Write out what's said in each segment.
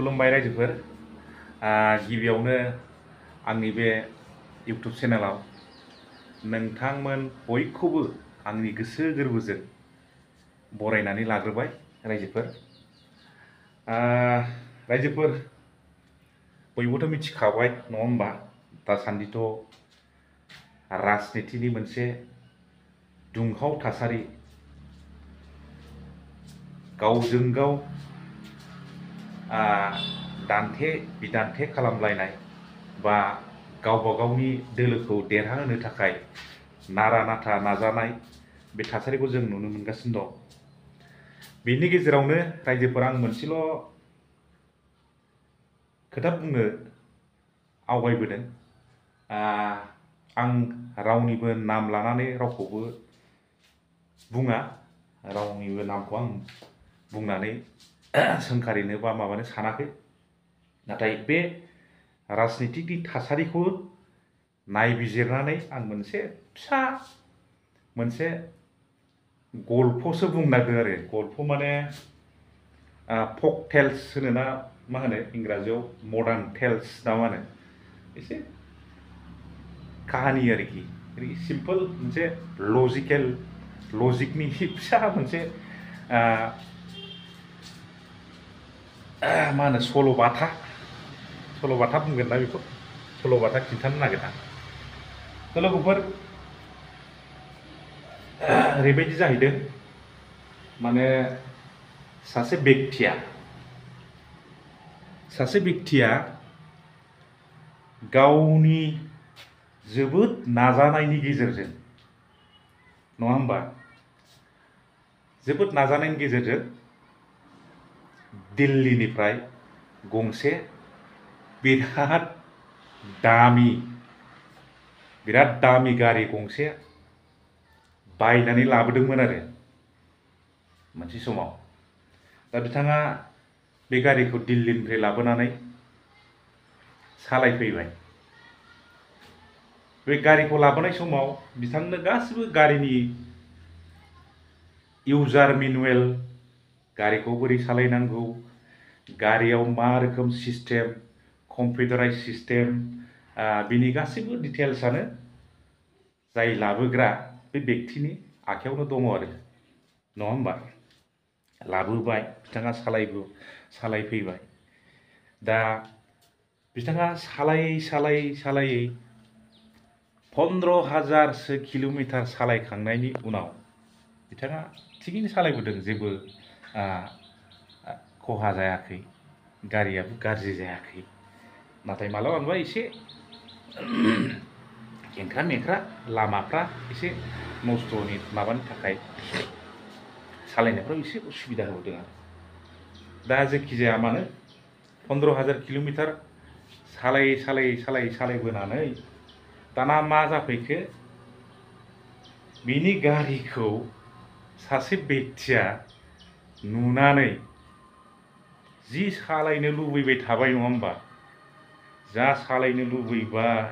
खुलुमबाय रायजोफोर गिबियावनो आंनि बे इउट्युब चेनेलाव नोंथांमोन बयखौबो आंनि गोसो गोरबोजों बरायनानै लाग्रोबाय रायजोफोर रायजोफोर बयबोथ' मिथिखाबाय नङा होमबा दासान्दिथ' राजनितिनि मोनसे दुंहाव थासारि गावजों गाव दान्थे बिदान्थे खालामलायनाय बा गावबा गावनि दोलोखौ देरहाहोनो थाखाय नारा नाथा नाजानाय बे थासारिखौ जों नुनो मोनगासिनो दं। बेनि गेजेरावनो रायजोफोरा आं मोनसेल' खोथा बुंनो आवगायबोदों। आं रावनिबो नाम लानानै रावखौबो बुङा, रावनिबो नामखौ आं बुंनानै सोंखारिनो बा माबानो सानाखै। नाथाय बे राजनितिकनि थासारिखौ नायबिजिरनानै आं मोनसे गल्पसो बुंनो नागिरदों आरो। गल्प माने फक टेल्स होनो ना मा होनो इंराजियाव मडार्न टेल्स ना मा होनो, एसे काहानि आरोखि सिम्पल मोनसे लजिकनि फिसा मोनसे मा होनो सल'बाथा बुंगोन ना बेखौ सल'बाथा खिन्थानो नागिरदों। लोगोफोर ओरैबायदि जाहैदों, माने सासे बेक्तिया गावनि जोबोद नाजानायनि गेजेरजों नङा होमबा, जोबोद नाजानायनि गेजेरजों दिल्लीनिफ्राय गंसे बिराद दामि गारि गंसे बायनानै लाबोदोंमोन आरो मोनसे समाव। दा बिथाङा बे गारिखौ दिल्लीनिफ्राय लाबोनानै सालायफैबाय। बे गारिखौ लाबोनाय समाव बिथांनो गासिबो गारिनि इउजार मेनुएल, गारिखौ बोरै सालायनांगौ, गारियाव मा रोखोम सिस्टेम, कम्पिउटाराइज सिस्टेम, बिनि गासैबो डिटेल्सआनो जाय लाबोग्रा बे बेक्तिनि आखायावनो दङ आरो नङा होमबा। लाबोबाय, बिथाङा सालायफैबाय। दा बिथाङा सालायै 15,000 किल'मिटार सालायखांनायनि उनाव बिथाङा थिगैनो सालायबोदों, जेबो खहा जायाखै, गारियाबो गाज्रि जायाखै। नाथाय मालाबा एसे खेंख्रा मेंख्रा, लामाफ्रा एसे नस्थ'नि माबानि थाखाय सालायनायफ्राव एसे उसुबिदा होबोदों आरो। दा जेखि जाया मानो 15,000 किल'मिटार सालायबोनानै दाना मा जाफैखो, बिनि गारिखौ सासे बेक्तिया नुनानै जि सालायनो लुबैबाय थाबाय नङा होमबा, जा सालायनो लुबैबाय।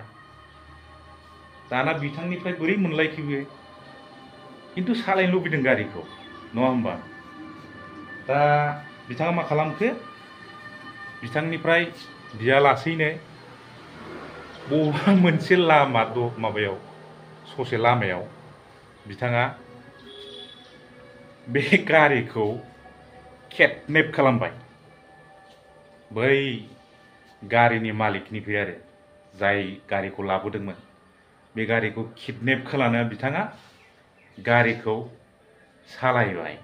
दाना बिथांनिफ्राय बोरै मोनलायखो बे, खिन्थु सालायनो लुबैदों गारिखौ नङा होमबा। दा बिथाङा मा खालामखो, बिथांनिफ्राय बियालासैनो बबेबा मोनसे ससे लामायाव बिथाङा बे गारिखौ किडनेप खालामबाय। बै गारिनि मालिकनिफ्राय आरो, जाय गारिखौ लाबोदोंमोन, बे गारिखौ किडनेप खालामना बिथाङा गारिखौ सालायबाय।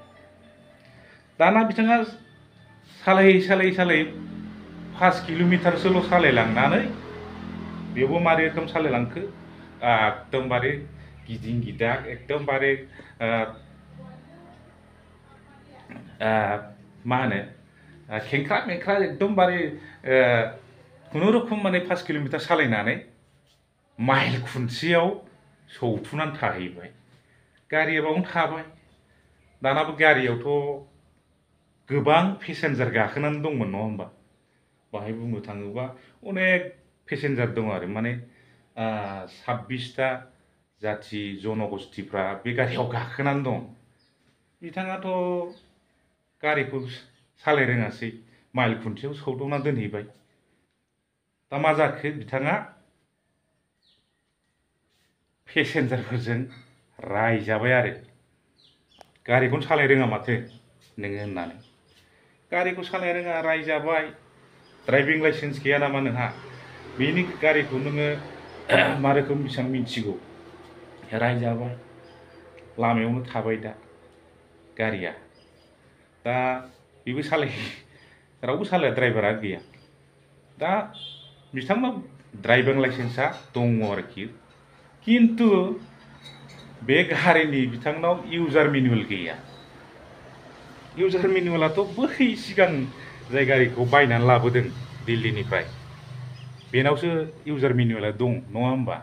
दाना बिथाङा सालायै 5 किल'मिटारसोल' सालायलांनानै बेयावबो मारै रोखोम सालायलांखो, एकदमबारे गिदिं गिदां, एकदमबारे मा होनो खेंख्रा मेंख्रा, एकदमबारे खुनुरुखुम माने 5 किल'मिटार सालायनानै माइल खुन्थियाव सौथुनानै थाहैबाय। गारिया बावनो थाबाय। दानाबो गारियावथ' गोबां पेसेन्जार गाखोनानै दंमोन नङा होमबा। बाहाय बुंनो थाङोबा अनेक पेसेन्जार दं आरो, माने 26टा जाथि जन'गस्थिफ्रा बे गारियाव गाखोनानै दं। बिथाङाथ' गारिखौ सालायनो रोङासै, माइल खुन्थियाव सौदावना दोनहैबाय। दा मा जाखो बिथाङा पेसेन्जारफोरजों रायजाबाय आरो गारिखौनो सालायनो रोङा माथो नोङो होननानै। गारिखौ सालायनो रोङा रायजाबाय, ड्राइभिं लाइसेन्स गैया नामा नोंहा, बेनि गारिखौ नोङो मा रोखोम बेसेबां मिथिगौ, रायजाबाय। लामायावनो थाबाय दा गारिया। दा बेबो रावबो सालाया, ड्राइभारा गैया। दा बिथांनाव ड्राइभिं लाइसेन्सआ दङ आरोखि, किन्तु बे गारिनि बिथांनाव इउजार मेनुवेल गैया। इउजार मेनुवेलाथ' बै सिगां जाय गारिखौ बायनानै लाबोदों दिल्लीनिफ्राय, बेनावसो इउजार मेनुवेला दं, नङा होमबा?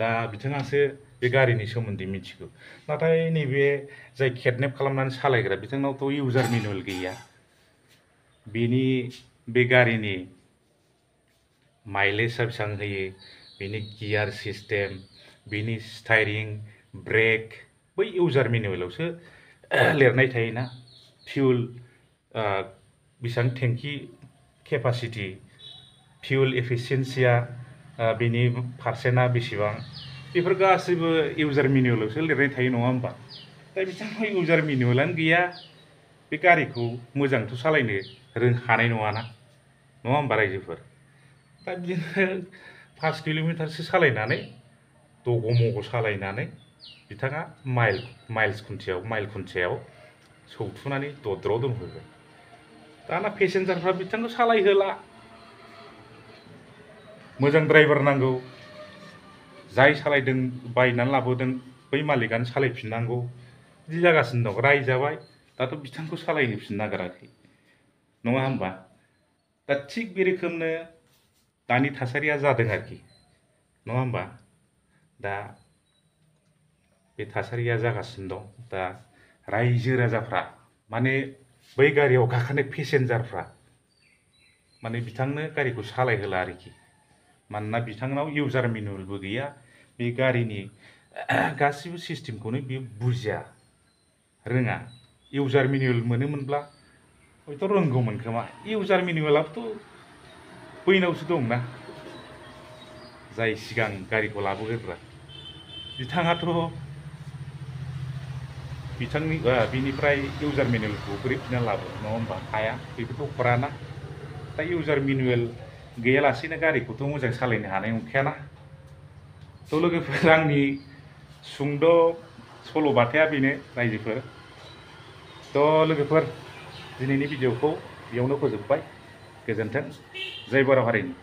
दा बिथाङासो बे गारिनि सोमोन्दै मिथिगौ। नाथाय नैबे जाय किडनेप खालामनानै सालायग्रा, बिथांनावथ' इउजार मेनुवेल गैया। बेनि बे गारिनि माइलेजआ बेसेबां होयो, बेनि गियार सिस्टेम, बेनि स्टाइरिं, ब्रेक, बै इउजार मेनुवेलावसो लिरनाय थायोना। फिउल बेसेबां टेंकि केपासिटि, फिउल एफिसियेन्सिया बेनि पारसेन्टआ बेसेबां, बेफोर गासैबो इउजार मेनुवेलावसो लिरनाय थायो, नङा होमबा? दा बिथांनाव इउजार मेनुवेलानो गैया, बे गारिखौ मोजांथ' सालायनो हानाय नङाना, नङा होमबा रायजोफोर? दा बिदिनो 5 किल'मिटारसो सालायनानै दग' मग' सालायनानै बिथाङा माइल खुन्थियायाव सौथुनानै दद्र' दोनहैबाय। दाना पेसेन्जारफ्रा बिथांखौ सालायहोला, मोजां ड्राइभार नांगौ, जाय सालायदों बायनानै लाबोदों बै मालिकआनो सालायफिननांगौ, बिदि जागासिनो दं। रायजाबाय, दाथ' बिथांखौ सालायनो फिननो नागिराखै, नङा होमबा? दा थिग बे रोखोमनो दानि थासारिया जादों आरोखि, नङा होमबा? दा बे थासारिया जागासिनो दं। दा रायजो राजाफ्रा माने बै गारियाव गाखोनाय पेसेन्जारफ्रा माने बिथांनो गारिखौ सालायहोला आरोखि, मानोना बिथांनाव इउजार मेनुवेलबो गैया। बे गारिनि गासिबो सिस्टेमखौनो बियो बुजिया, रोङा। इउजार मेनुवेल मोनोमोनब्ला हयथ' रोंगौमोन खोमा। इउजार मेनुवेलाबोथ' बैनावसो दंना, जाय सिगां गारिखौ लाबोग्रोग्रा, बिथाङाथ' बिनिफ्राय इउजार मेनुवेलखौ बोरै बिना लाबोनो, नङा होमबा? हाया, बेखौथ' हराना। दा इउजार मेनुवेल गैयालासेनो गारिखौथ' मोजां सालायनो हानाय नंखायाना। थ' लोगोफोर, आंनि सुंद' सल'बाथाया बेनो रायजोफोर। थ' लोगोफोर, दिनैनि भिडिअखौ बेयावनो फोजोबबाय। गोजोन्थों। जय बर' हारिनि।